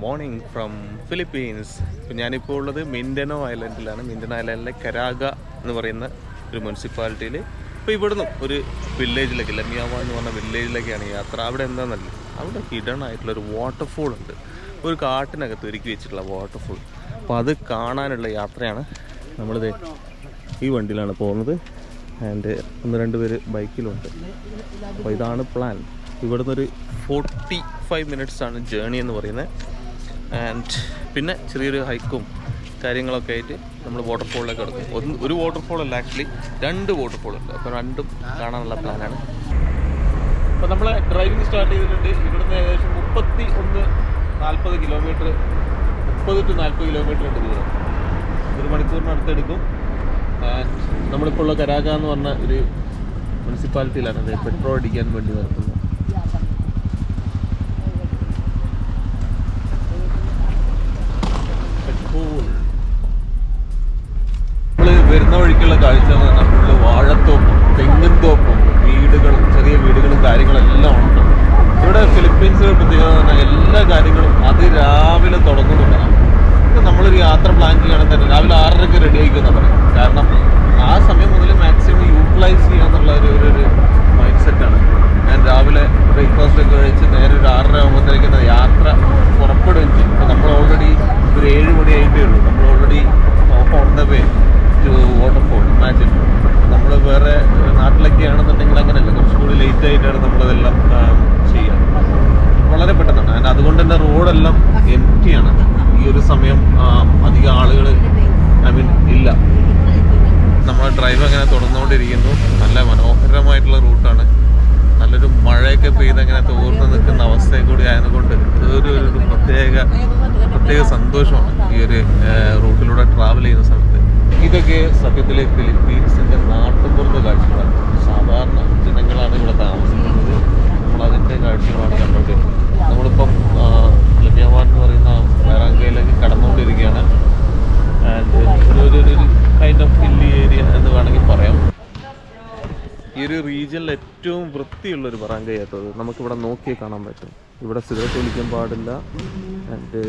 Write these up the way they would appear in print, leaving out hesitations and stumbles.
Morning from Philippines. ഇപ്പം ഞാനിപ്പോൾ ഉള്ളത് മിൻഡനോ ഐലൻഡിലാണ്. മിൻഡനോ ഐലൻഡിലെ കരാഗ എന്ന് പറയുന്ന ഒരു മുനിസിപ്പാലിറ്റിയിൽ. ഇപ്പോൾ ഇവിടുന്ന് ഒരു വില്ലേജിലേക്ക്, ലമിയാമ എന്ന് പറഞ്ഞ വില്ലേജിലേക്കാണ് യാത്ര. അവിടെ എന്താണെന്നല്ല, അവിടെ ഹിഡൺ ആയിട്ടുള്ളൊരു വാട്ടർഫോൾ ഉണ്ട്. ഒരു കാട്ടിനകത്ത് ഒരുക്കി വെച്ചിട്ടുള്ള വാട്ടർഫോൾ. അപ്പോൾ അത് കാണാനുള്ള യാത്രയാണ്. നമ്മളിത് ഈ വണ്ടിയിലാണ് പോകുന്നത്. ആൻഡ് 1-2 പേര് ബൈക്കിലുണ്ട്. അപ്പോൾ ഇതാണ് പ്ലാൻ. ഇവിടുന്ന് ഒരു 45 മിനിറ്റ്സാണ് ജേണി എന്ന് പറയുന്നത്. ആൻഡ് പിന്നെ ചെറിയൊരു ഹൈക്കും കാര്യങ്ങളൊക്കെ ആയിട്ട് നമ്മൾ വാട്ടർഫോളിലേക്ക് എടുക്കും. ഒരു വാട്ടർഫോൾ അല്ല, ആക്ച്വലി 2 വാട്ടർഫോളുണ്ട്. അപ്പോൾ 2ഉം കാണാനുള്ള പ്ലാനാണ്. അപ്പോൾ നമ്മൾ ഡ്രൈവിംഗ് സ്റ്റാർട്ട് ചെയ്തിട്ടുണ്ട്. ഇവിടുന്ന് ഏകദേശം 40 കിലോമീറ്റർ 30 to 40 കിലോമീറ്റർ ഉണ്ട് ദൂരം. 1 മണിക്കൂറിനടുത്തെടുക്കും. ആൻഡ് നമ്മളിപ്പോൾ ഉള്ള കരാഗ എന്ന് പറഞ്ഞ ഒരു മുനിസിപ്പാലിറ്റിയിലാണ്. അത് പെട്രോൾ അടിക്കാൻ വേണ്ടി നിർത്തുന്നത്. നമ്മൾ വരുന്ന വഴിക്കുള്ള കാഴ്ച എന്ന് പറഞ്ഞാൽ ഫുള്ള് വാഴത്തോപ്പും തെങ്ങിൻ തോപ്പും വീടുകളും ചെറിയ വീടുകളും കാര്യങ്ങളെല്ലാം ഉണ്ട്. ഇവിടെ ഫിലിപ്പീൻസിലെ പ്രത്യേകത എന്ന് പറഞ്ഞാൽ എല്ലാ കാര്യങ്ങളും അതിരാവിലെ തുടങ്ങുന്നുണ്ടാകും. നമ്മളൊരു യാത്ര പ്ലാൻ ചെയ്യണമെങ്കിൽ തന്നെ രാവിലെ 6:30 റെഡി ആയിക്കുമെന്നാണ് പറയും. കാരണം ആ സമയം മുതൽ മാക്സിമം യൂട്ടിലൈസ് ചെയ്യാന്നുള്ള ഒരു മൈൻഡ് സെറ്റാണ്. ഞാൻ രാവിലെ ബ്രേക്ക്ഫാസ്റ്റ് ഒക്കെ കഴിച്ച് നേരെ ഒരു 6:30 ആകുമ്പോഴത്തേക്ക് യാത്ര പുറപ്പെടുകയും ചെയ്യും. അപ്പോൾ നമ്മൾ ഓൾറെഡി ഒരു 7 മണി ആയിട്ടേ ഉള്ളൂ. നമ്മൾ already on the way to waterfall. Imagine നമ്മൾ വേറെ നാട്ടിലൊക്കെ ആണെന്നുണ്ടെങ്കിൽ അങ്ങനെയല്ല, കുറച്ചുകൂടി ലേറ്റ് ആയിട്ടാണ് നമ്മളതെല്ലാം ചെയ്യുക. വളരെ പെട്ടെന്നാണ്. ആൻഡ് അതുകൊണ്ട് തന്നെ റോഡെല്ലാം എംറ്റിയാണ്. ഈ ഒരു സമയം അധികം ആളുകൾ ഇല്ല. നമ്മൾ ഡ്രൈവ് അങ്ങനെ തുടർന്നുകൊണ്ടിരിക്കുന്നു. നല്ല മനോഹരമായിട്ടുള്ള റൂട്ടാണ്. നല്ലൊരു മഴയൊക്കെ പെയ്ത് അങ്ങനെ തോർന്ന് നിൽക്കുന്ന അവസ്ഥയെ കൂടി ആയതുകൊണ്ട് ഒരു പ്രത്യേക സന്തോഷമാണ് ഈ ഒരു റൂട്ടിലൂടെ ട്രാവൽ ചെയ്യുന്ന സമയത്ത്. ഇതൊക്കെ സത്യത്തിലെ ഫിലിപ്പീൻസിൻ്റെ നാട്ടുപുറത്തെ കാഴ്ചകളാണ്. സാധാരണ ജനങ്ങളാണ് ഇവിടെ താമസിക്കുന്നത്. നമ്മളതിൻ്റെ കാഴ്ചകളാണ് കണ്ടുകൊണ്ടിരുന്നത്. നമ്മളിപ്പം ലമിയാമ എന്ന് പറയുന്ന കരാഗയിലേക്ക് കടന്നുകൊണ്ടിരിക്കുകയാണ്. ആൻഡ് ഒരു കൈൻഡ് ഓഫ് ഹില്ലി ഏരിയ എന്ന് വേണമെങ്കിൽ പറയാം. ഈ ഒരു റീജിയനിൽ ഏറ്റവും വൃത്തിയുള്ളൊരു ബറാങ്കയായിട്ടത് നമുക്കിവിടെ നോക്കിയേ കാണാൻ പറ്റും. ഇവിടെ സിഗരറ്റ് വലിക്കാൻ പാടില്ല. ആൻഡ്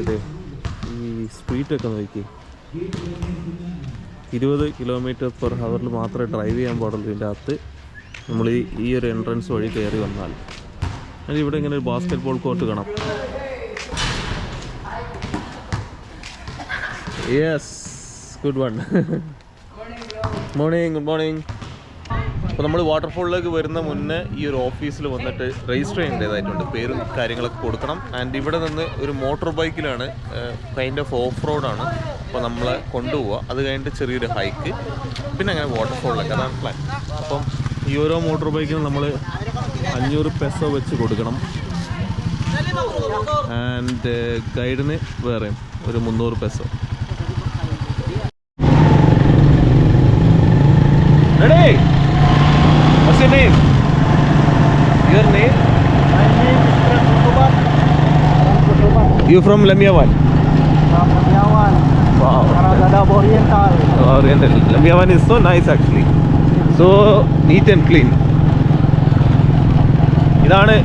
ഈ സ്ട്രീറ്റൊക്കെ നോക്കി 20 km/h മാത്രമേ ഡ്രൈവ് ചെയ്യാൻ പാടുള്ളൂ. ഇതിൻ്റെ അകത്ത് നമ്മൾ ഈ ഒരു എൻട്രൻസ് വഴി കയറി വന്നാൽ അത് ഇവിടെ ഇങ്ങനെ ഒരു ബാസ്കറ്റ് ബോൾ കോർട്ട് കാണാം. Yes, good one. Morning, good morning. അപ്പോൾ നമ്മൾ വാട്ടർഫോളിലേക്ക് വരുന്ന മുന്നേ ഈ ഒരു ഓഫീസിൽ വന്നിട്ട് രജിസ്റ്റർ ചെയ്യേണ്ടതായിട്ടുണ്ട്. പേരും കാര്യങ്ങളൊക്കെ കൊടുക്കണം. ആൻഡ് ഇവിടെ നിന്ന് ഒരു മോട്ടോർ ബൈക്കിലാണ്, കൈൻഡ് ഓഫ് ഓഫ് റോഡാണ്. അപ്പോൾ നമ്മളെ കൊണ്ടുപോവുക. അത് കഴിഞ്ഞിട്ട് ചെറിയൊരു ഹൈക്ക്, പിന്നെ അങ്ങനെ വാട്ടർഫോളിലേക്ക്. അതാണ് പ്ലാൻ. അപ്പം ഈ ഓരോ മോട്ടോർ ബൈക്കിനും നമ്മൾ 500 പെസോ വെച്ച് കൊടുക്കണം. ആൻഡ് ഗൈഡിന് വേറെ ഒരു 300 peso. Ready? What's your name? Your name? My name is Kutuban. You from Lamiawan? From Lamiawan. Wow. Karaga Oriental. Oriental. Lamiawan is so nice actually. So neat and clean. ഇതാണ്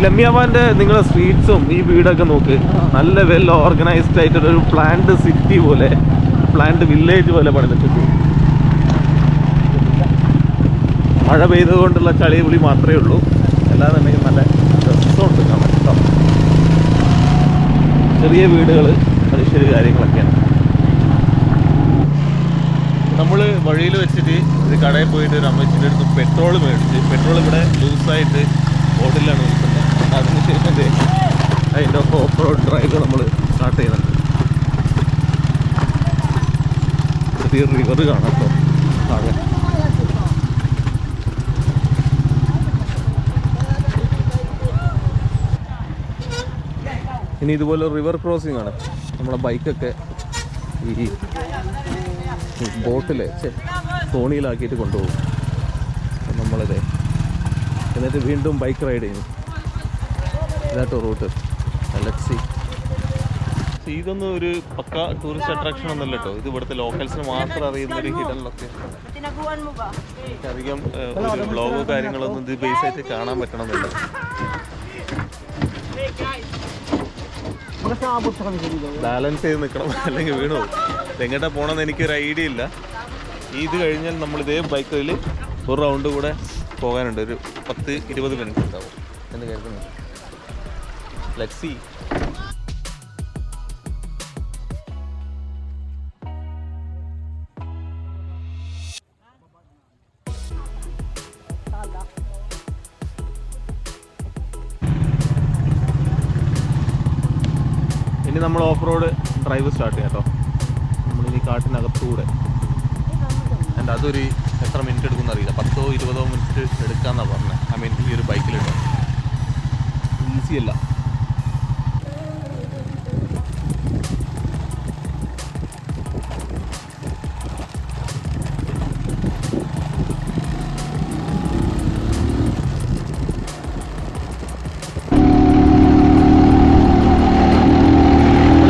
ലമ്യാവാൻ്റെ നിങ്ങളുടെ സ്ട്രീറ്റ്സും ഈ വീടൊക്കെ നോക്ക്. നല്ല വെൽ ഓർഗനൈസ്ഡ് ആയിട്ടൊരു planned city പോലെ, planned village പോലെ പണിതിട്ടുണ്ട്. മഴ പെയ്തുകൊണ്ടുള്ള ചളിപുളി മാത്രമേ ഉള്ളൂ. അല്ലാന്നുണ്ടെങ്കിൽ നല്ല രസമുണ്ട് കാണാൻ. ചെറിയ വീടുകൾ, മനുഷ്യർ, കാര്യങ്ങളൊക്കെയാണ്. നമ്മൾ വഴിയിൽ വെച്ചിട്ട് ഒരു കടയിൽ പോയിട്ട് ഒരു അമ്മച്ചിൻ്റെ അടുത്ത് പെട്രോൾ മേടിച്ച്, പെട്രോൾ ഇവിടെ ലൂസായിട്ട് ബോട്ടിലാണ് വിൽക്കുന്നത്. അതിനുശേഷം അതിൻ്റെ ഓഫ് റോഡ് ഡ്രൈവ് നമ്മൾ സ്റ്റാർട്ട് ചെയ്യുന്നുണ്ട്. പുതിയ റിവർ കാണാം. അപ്പോൾ ആകെ ഇനി ഇതുപോലെ റിവർ ക്രോസിംഗ് ആണ്. നമ്മളെ ബൈക്കൊക്കെ ഈ ബോട്ടിൽ തോണിയിലാക്കിയിട്ട് കൊണ്ടുപോകും. നമ്മളിത് എന്നിട്ട് വീണ്ടും ബൈക്ക് റൈഡ് ചെയ്യും. ഇതാട്ടോ റൂട്ട്. Let's see. ഇതൊന്നും ഒരു പക്ക ടൂറിസ്റ്റ് അട്രാക്ഷൻ ഒന്നല്ല കേട്ടോ. ഇത് ഇവിടുത്തെ ലോക്കൽസിന് മാത്രം അറിയുന്ന ഒരു ഹിഡൻ ലൊക്കേഷൻ. അധികം ഒരു ബ്ലോഗോ കാര്യങ്ങളൊന്നും ഇത് ബേസ് ആയിട്ട് കാണാൻ പറ്റണമെന്നില്ല. Basta abot sa kami dito. Balance ചെയ്ത് നിൽക്കണം, അല്ലെങ്കിൽ വീണു പോകും. എങ്ങോട്ടാ പോകണമെന്ന് എനിക്കൊരു ഐഡിയ ഇല്ല. ഇത് കഴിഞ്ഞാൽ നമ്മൾ ഇതേ ബൈക്കിൽ ഒരു റൗണ്ട് കൂടെ പോകാനുണ്ട്. ഒരു 10-20 മിനിറ്റ് ഉണ്ടാവും എന്ന് കരുതുന്നു. Let's see. ഇനി നമ്മൾ ഓഫ് റോഡ് ഡ്രൈവ് സ്റ്റാർട്ട് ചെയ്യാം കേട്ടോ. നമ്മളിനി കാട്ടിനകത്തൂടെ. ആൻഡ് അതൊരു എത്ര മിനിറ്റ് എടുക്കുമെന്ന് അറിയില്ല. 10-20 മിനിറ്റ് എടുക്കാമെന്നാണ് പറഞ്ഞത്. ഐ മീൻ ഈ ഒരു ബൈക്കിലുണ്ട്. ഈസി അല്ല.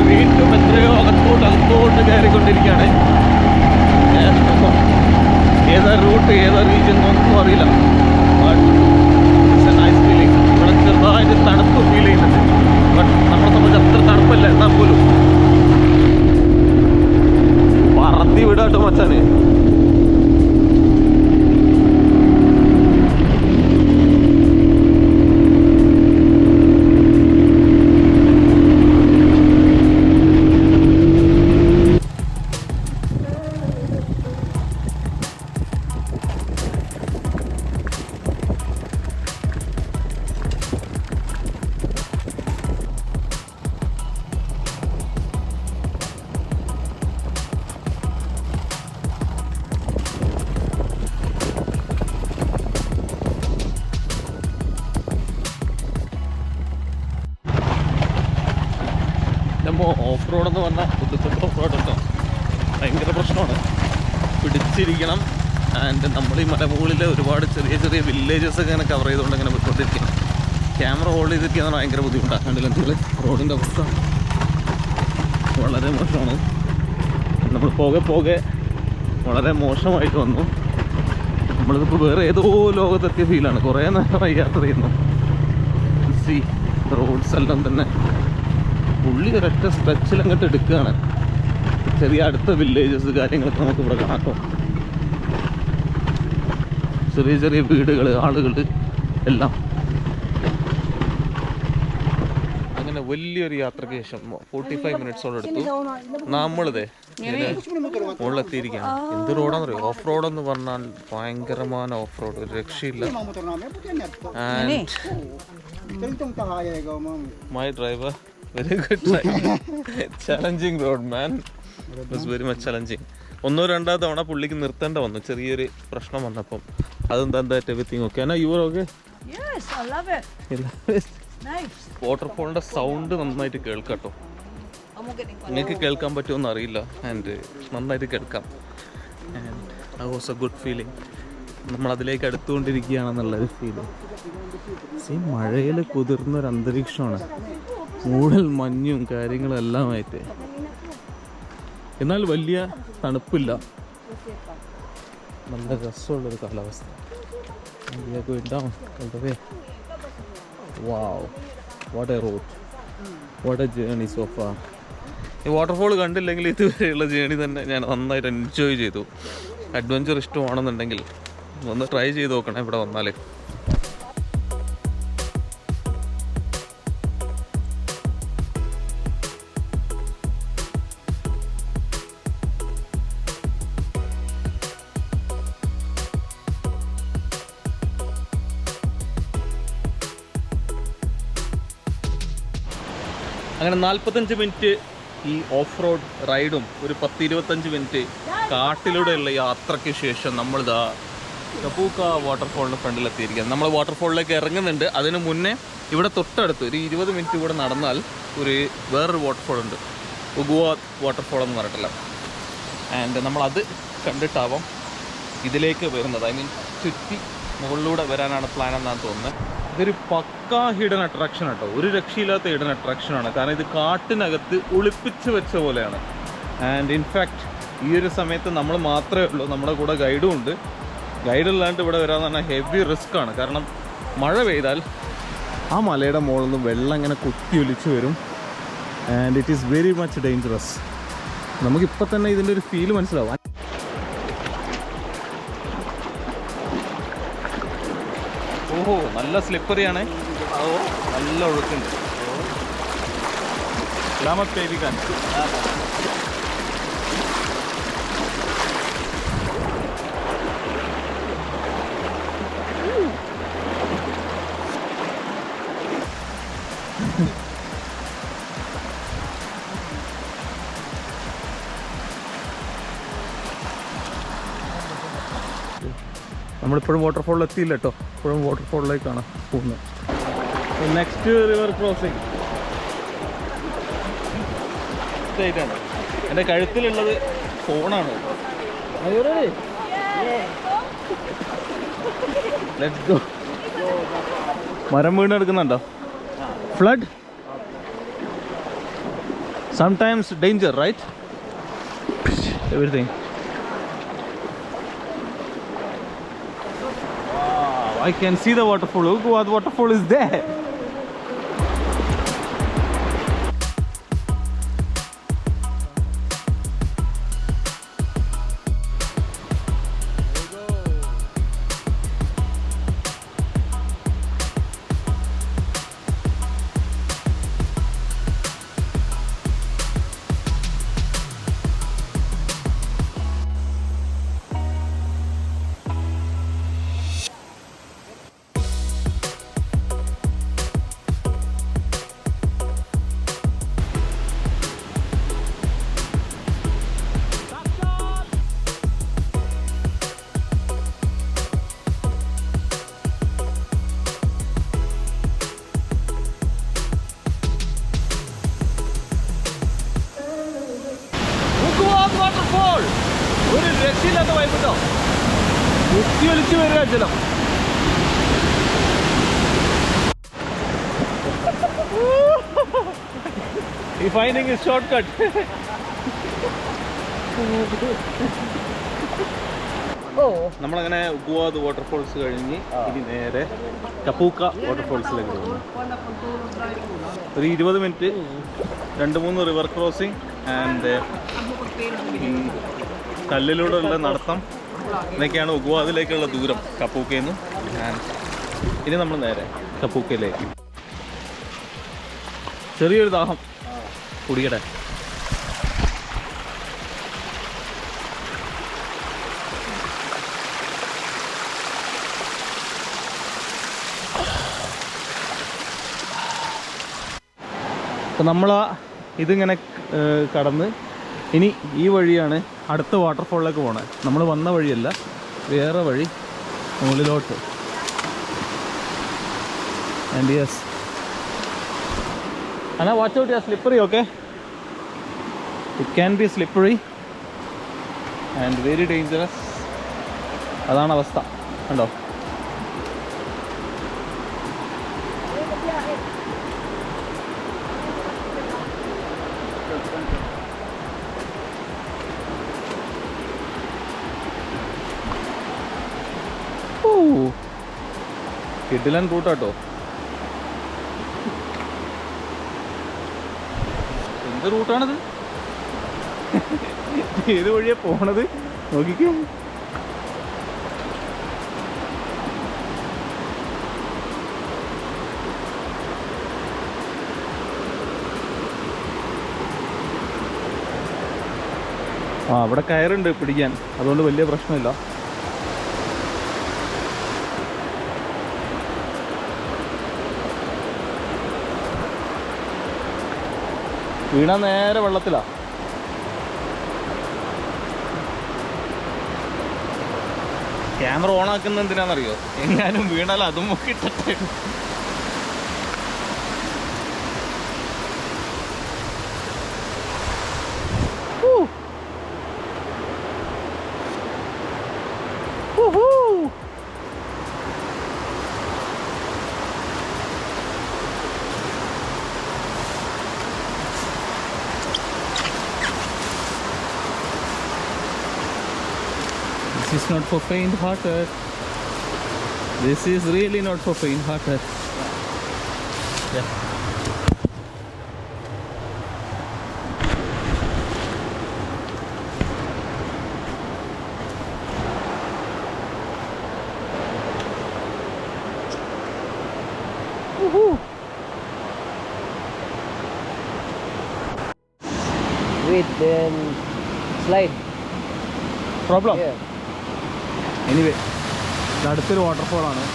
വീണ്ടും എത്രയോ അകത്തോട്ട് കയറിക്കൊണ്ടിരിക്കുകയാണ്. ഏതാ റൂട്ട് ഏതാ റീജിയൻ ഒന്നും അറിയില്ല. Nice feeling. ഇവിടെ ചെറുതായിട്ട് തണുപ്പ് ഫീൽ ചെയ്യുന്നുണ്ട്. ബട്ട് നമ്മളെ സംബന്ധിച്ച് അത്ര തണുപ്പല്ല. എന്നാൽ പോലും പറത്തി വിടാട്ടോ മച്ചാന്. ഓഫ് റോഡ് എന്ന് പറഞ്ഞാൽ പുതുക്കത്തെ ഓഫ് റോഡ് കേട്ടോ. ഭയങ്കര പ്രശ്നമാണ്. പിടിച്ചിരിക്കണം. ആൻഡ് നമ്മൾ ഈ മലമുകളിൽ ഒരുപാട് ചെറിയ ചെറിയ വില്ലേജസ് ഒക്കെ ഇങ്ങനെ കവർ ചെയ്തുകൊണ്ട് ഇങ്ങനെ പോയിക്കൊണ്ടിരിക്കണം. ക്യാമറ ഹോൾഡ് ചെയ്തിരിക്കുന്നത് ഭയങ്കര ബുദ്ധിമുട്ടാണ്. കണ്ടില്ല നിങ്ങൾ റോഡിൻ്റെ അവസ്ഥ വളരെ മോശമാണ്. നമ്മൾ പോകെ വളരെ മോശമായിട്ട് വന്നു. നമ്മളിതിപ്പോൾ വേറെ ഏതോ ലോകത്തെത്തിയ ഫീലാണ്. കുറേ നേരമായി യാത്ര ചെയ്യുന്നു. റോഡ്സ് എല്ലാം തന്നെ പുള്ളി ഒരൊറ്റ സ്ട്രെച്ചിൽ അങ്ങോട്ട് എടുക്കുകയാണ്. ചെറിയ അടുത്ത വില്ലേജസ് കാര്യങ്ങളൊക്കെ നമുക്ക് ഇവിടെ കാണാം. ചെറിയ ചെറിയ വീടുകൾ, ആളുകൾ എല്ലാം. അങ്ങനെ വലിയൊരു യാത്രയ്ക്ക് ശേഷം 45 മിനിറ്റ്സോളം എടുത്തു. നമ്മളിതേ മുകളിലെത്തിയിരിക്കുകയാണ്. എന്ത് റോഡാന്ന് പറയും? ഓഫ് റോഡ് എന്ന് പറഞ്ഞാൽ ഭയങ്കരமான ഓഫ് റോഡ്, ഒരു രക്ഷയില്ല. My driver very good. Challenging road man. It was very much challenging. 1-2 തവണ പുള്ളിക്ക് നിർത്തേണ്ട വന്നു. ചെറിയൊരു പ്രശ്നം വന്നപ്പം. അതെന്താ എവറിത്തിങ് ഓക്കെ? എന്നാ യു ആർ ഓക്കെ? വാട്ടർഫോളിന്റെ സൗണ്ട് നന്നായിട്ട് കേൾക്കാട്ടോ. നിങ്ങൾക്ക് കേൾക്കാൻ പറ്റുമെന്ന് അറിയില്ല. ആൻഡ് നന്നായിട്ട് കേൾക്കാം. ആൻഡ് അത് വാസ് എ ഗുഡ് ഫീലിംഗ്. നമ്മളതിലേക്ക് അടുത്തുകൊണ്ടിരിക്കുകയാണെന്നുള്ളൊരു ഫീലിംഗ്. മഴയിൽ കുതിർന്നൊരു അന്തരീക്ഷമാണ്. മൂടൽ മഞ്ഞും കാര്യങ്ങളും എല്ലാമായിട്ട്. എന്നാൽ വലിയ തണുപ്പില്ല. നല്ല രസമുള്ളൊരു കാലാവസ്ഥ. Wow, what a road, what a journey so far. ഈ വാട്ടർഫോൾ കണ്ടില്ലെങ്കിൽ ഇതുവരെയുള്ള ജേണി തന്നെ ഞാൻ നന്നായിട്ട് എൻജോയ് ചെയ്തു. അഡ്വഞ്ചർ ഇഷ്ടമാണെന്നുണ്ടെങ്കിൽ ഒന്ന് ട്രൈ ചെയ്ത് നോക്കണം ഇവിടെ വന്നാൽ. അങ്ങനെ 45 മിനിറ്റ് ഈ ഓഫ് റോഡ് റൈഡും ഒരു 10-25 മിനിറ്റ് കാട്ടിലൂടെയുള്ള യാത്രയ്ക്ക് ശേഷം നമ്മളിതാ കപൂക്ക വാട്ടർഫോളിന് ഫ്രണ്ടിലെത്തിയിരിക്കുകയാണ്. നമ്മൾ വാട്ടർഫോളിലേക്ക് ഇറങ്ങുന്നുണ്ട്. അതിന് മുന്നേ ഇവിടെ തൊട്ടടുത്ത് ഒരു 20 മിനിറ്റ് കൂടെ നടന്നാൽ വേറൊരു വാട്ടർഫോൾ ഉണ്ട്, ഉഗുവാത്ത് വാട്ടർഫോൾ എന്ന് പറഞ്ഞിട്ടില്ല. ആൻഡ് നമ്മളത് കണ്ടിട്ടാവാം ഇതിലേക്ക് വരുന്നത്. ഐ മീൻ ചുറ്റി മുകളിലൂടെ വരാനാണ് പ്ലാൻ എന്നാണ് തോന്നുന്നത്. ഇതൊരു പക്കാ ഹിഡൻ അട്രാക്ഷൻ കേട്ടോ. ഒരു രക്ഷയില്ലാത്ത ഹിഡൻ അട്രാക്ഷനാണ്. കാരണം ഇത് കാട്ടിനകത്ത് ഒളിപ്പിച്ച് വെച്ച പോലെയാണ്. ആൻഡ് ഇൻഫാക്റ്റ് ഈ ഒരു സമയത്ത് നമ്മൾ മാത്രമേ ഉള്ളൂ, നമ്മുടെ കൂടെ ഗൈഡും ഉണ്ട്. ഗൈഡില്ലാണ്ട് ഇവിടെ വരാമെന്ന് പറഞ്ഞാൽ ഹെവി റിസ്ക് ആണ്. കാരണം മഴ പെയ്താൽ ആ മലയുടെ മുകളിൽ നിന്ന് വെള്ളം ഇങ്ങനെ കുത്തി ഒലിച്ച് വരും. And it is very much dangerous. നമുക്കിപ്പോൾ തന്നെ ഇതിൻ്റെ ഒരു ഫീൽ മനസ്സിലാവും. ഓഹോ, നല്ല സ്ലിപ്പറിയാണ്. നല്ല ഒഴുക്കുണ്ട്. സലാമത്ത് പേടിക്കാൻ. നമ്മളിപ്പോഴും വാട്ടർഫോളിൽ എത്തിയില്ല കേട്ടോ. ഇപ്പോഴും വാട്ടർഫോളിലേക്കാണ് പോകുന്നത്. നെക്സ്റ്റ് റിവർ ക്രോസിങ് ആയിട്ടാണ്. എൻ്റെ കഴുത്തിലുള്ളത് ഫോണാണ്. Let's go. മരം വീണെടുക്കുന്നുണ്ടോ? Flood sometimes danger, right? Everything. I can see the waterfall. Look what waterfall is there. Waterfall ഒരു രക്ഷയില്ലാത്ത വൈബുണ്ടോ. കുത്തി ഒലിച്ച് വരിക ജലം. ഈ ഫൈൻഡിങ് ഇസ് ഷോർട്ട് കട്ട്. നമ്മളങ്ങനെ ഉഗുവാദ് വാട്ടർഫോൾസ് കഴിഞ്ഞ് ഇനി നേരെ കപ്പൂക്ക വാട്ടർഫോൾസിലേക്ക് പോകുന്നു. ഒരു 20 മിനിറ്റ് 2-3 റിവർ ക്രോസിങ് ആൻഡ് ഈ കല്ലിലൂടെയുള്ള നടത്തം, ഇതൊക്കെയാണ് ഉഗുവാദിലേക്കുള്ള ദൂരം കപ്പൂക്കയിൽ നിന്ന്. ആൻഡ് ഇനി നമ്മൾ നേരെ കപ്പൂക്കയിലേക്ക്. ചെറിയൊരു ദാഹം കുടിക്കട്ടെ. അപ്പോൾ നമ്മൾ ഇതിങ്ങനെ കടന്ന് ഇനി ഈ വഴിയാണ് അടുത്ത വാട്ടർഫോളിലേക്ക് പോകണത്. നമ്മൾ വന്ന വഴിയല്ല, വേറെ വഴി മുകളിലോട്ട്. And yes Anna watch out, yeah slippery. Okay, it can be slippery and very dangerous. അതാണ് അവസ്ഥ, കണ്ടോ? കിടിലൻ റൂട്ടാട്ടോ. എന്ത് റൂട്ടാണിത്? ഏത് വഴിയാ പോണത് നോക്കിക്കോ. അവിടെ കയറുണ്ട് പിടിക്കാൻ, അതുകൊണ്ട് വലിയ പ്രശ്നമില്ല. വീണ നേരെ വെള്ളത്തിലാ. ക്യാമറ ഓൺ ആക്കുന്ന എന്തിനാണെന്നറിയോ? എങ്ങാനും വീണാൽ അതും മുക്കിട്ടെ. This is not for faint-hearted. This is really not for faint-hearted. Yeah. Wait, then slide. Problem Yeah. Anyway ഇത് അടുത്തൊരു വാട്ടർഫോളാണ്.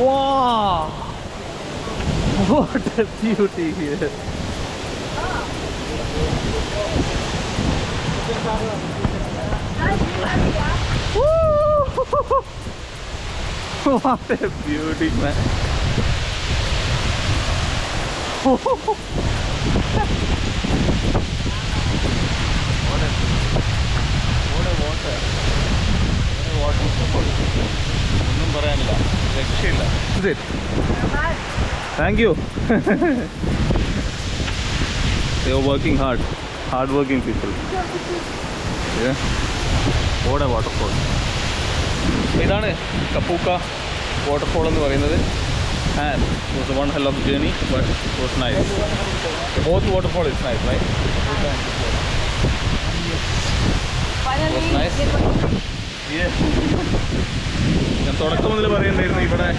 Wow! What a beauty here! What a beauty, man! ഒന്നും പറയാനില്ല, രക്ഷയില്ല. Thank you. They are working hard working people. Yeah. What a waterfall. ഇതാണ് കപ്പൂക്ക waterfall എന്ന് പറയുന്നത്. And it was a one hell of a journey, but it was nice. Both waterfall is nice, right? It was nice. Yeah. ഞാൻ തുടക്കം മുതൽ പറയുന്നുണ്ടായിരുന്നു ഇവിടെ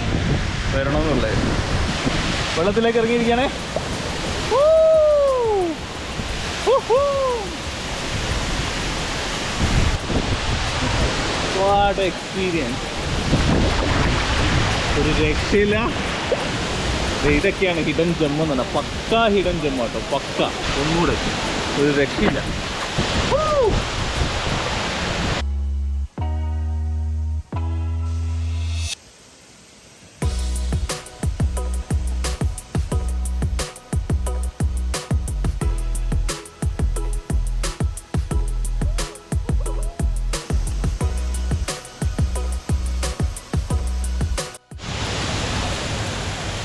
വരണമെന്നുള്ളത്. വെള്ളത്തിലേക്ക് ഇറങ്ങിയിരിക്കുകയാണേ. What experience. ഒരു രക്ഷയില്ല. ഇതൊക്കെയാണ് ഹിഡൻ ജെം എന്ന് പറഞ്ഞാൽ. പക്ക ഹിഡൻ ജെം കേട്ടോ, പക്ക. ഒന്നുകൂടെ ഒരു രക്ഷയില്ല.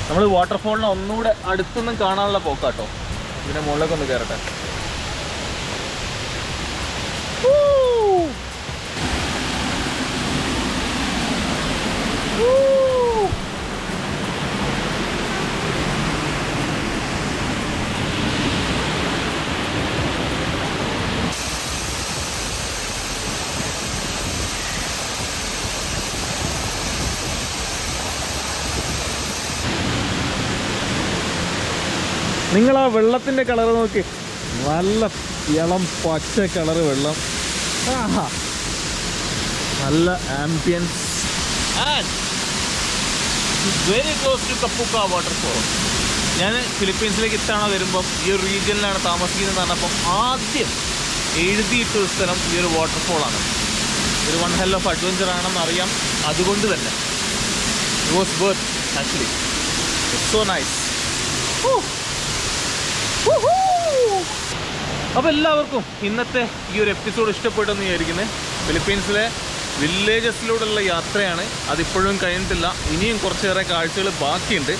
നമ്മൾ വാട്ടർഫോളിനെ ഒന്നുകൂടെ അടുത്തൊന്നും കാണാനുള്ള പോക്കാട്ടോ. ഇതിന്റെ മുകളിലേക്ക് ഒന്ന് കയറട്ടെ. നിങ്ങൾ ആ വെള്ളത്തിൻ്റെ കളർ നോക്കി, നല്ല ഇളം പച്ച കളർ വെള്ളം. നല്ല ambience. Very close to Kapuka waterfall. ഞാൻ ഫിലിപ്പീൻസിലേക്ക് ഇത്തവണ വരുമ്പം ഈ ഒരു റീജിയനിലാണ് താമസിക്കുന്നത് പറഞ്ഞപ്പം ആദ്യം എഴുതിയിട്ടൊരു സ്ഥലം ഈ ഒരു വാട്ടർഫോളാണ്. ഒരു വൺ ഹെൽ ഓഫ് അഡ്വഞ്ചർ ആണെന്ന് അറിയാം. അതുകൊണ്ട് തന്നെ it was worth actually. So nice. അപ്പോൾ എല്ലാവർക്കും ഇന്നത്തെ ഈ ഒരു എപ്പിസോഡ് ഇഷ്ടപ്പെട്ടെന്ന് വിചാരിക്കുന്നത്. ഫിലിപ്പീൻസിലെ വില്ലേജസിലൂടെയുള്ള യാത്രയാണ്. അതിപ്പോഴും കഴിഞ്ഞിട്ടില്ല. ഇനിയും കുറച്ചേറെ കാഴ്ചകൾ ബാക്കിയുണ്ട്.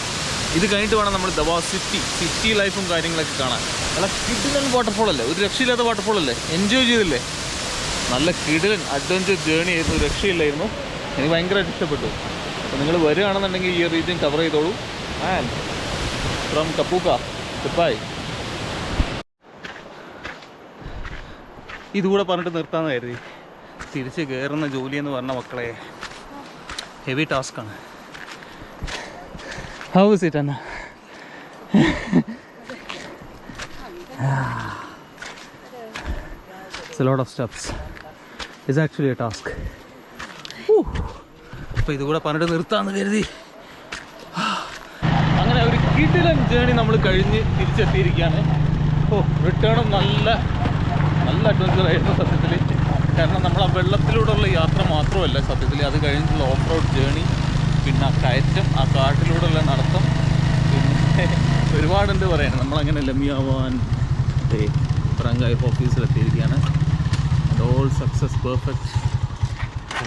ഇത് കഴിഞ്ഞിട്ട് വേണം നമ്മൾ ദവാ സിറ്റി ലൈഫും കാര്യങ്ങളൊക്കെ കാണാൻ. നല്ല കിടിലൻ വാട്ടർഫോൾ അല്ലേ, ഒരു രക്ഷയില്ലാത്ത വാട്ടർഫോൾ അല്ലേ. എൻജോയ് ചെയ്തില്ലേ? നല്ല കിടിലൻ അഡ്വഞ്ചർ ജേണി ആയിരുന്നു, രക്ഷയില്ലായിരുന്നു. എനിക്ക് ഭയങ്കരമായിട്ട് ഇഷ്ടപ്പെട്ടു. അപ്പോൾ നിങ്ങൾ വരികയാണെന്നുണ്ടെങ്കിൽ ഈ റീജിയൻ കവർ ചെയ്തോളൂ. And from Kapuka good. ഇതുകൂടെ പറഞ്ഞിട്ട് നിർത്താമെന്ന് കരുതി. തിരിച്ച് കയറുന്ന ജോലി എന്ന് പറഞ്ഞ മക്കളെ ഹെവി ടാസ്ക്കാണ്. How is it Anna? It's a lot of steps. It's actually a task. അപ്പോൾ ഇതുകൂടെ പറഞ്ഞിട്ട് നിർത്താമെന്ന് കരുതി. അങ്ങനെ ഒരു കിടിലൻ ജേണി നമ്മൾ കഴിഞ്ഞ് തിരിച്ചെത്തിയിരിക്കുകയാണ്. റിട്ടേണും നല്ല അഡ്വഞ്ചറായിരുന്നു സത്യത്തിൽ. കാരണം നമ്മൾ ആ വെള്ളത്തിലൂടെയുള്ള യാത്ര മാത്രമല്ല സത്യത്തിൽ, അത് കഴിഞ്ഞിട്ടുള്ള ഓഫ് റോഡ് ജേണി, പിന്നെ ആ കയറ്റം, ആ കാട്ടിലൂടെയുള്ള നടത്തം, പിന്നെ ഒരുപാടുണ്ട് പറയാൻ. നമ്മളങ്ങനെ ലമ്യാവാൻ ഫ്രങ്കായ് ഓഫീസിലെത്തിയിരിക്കുകയാണ്. all success, perfect.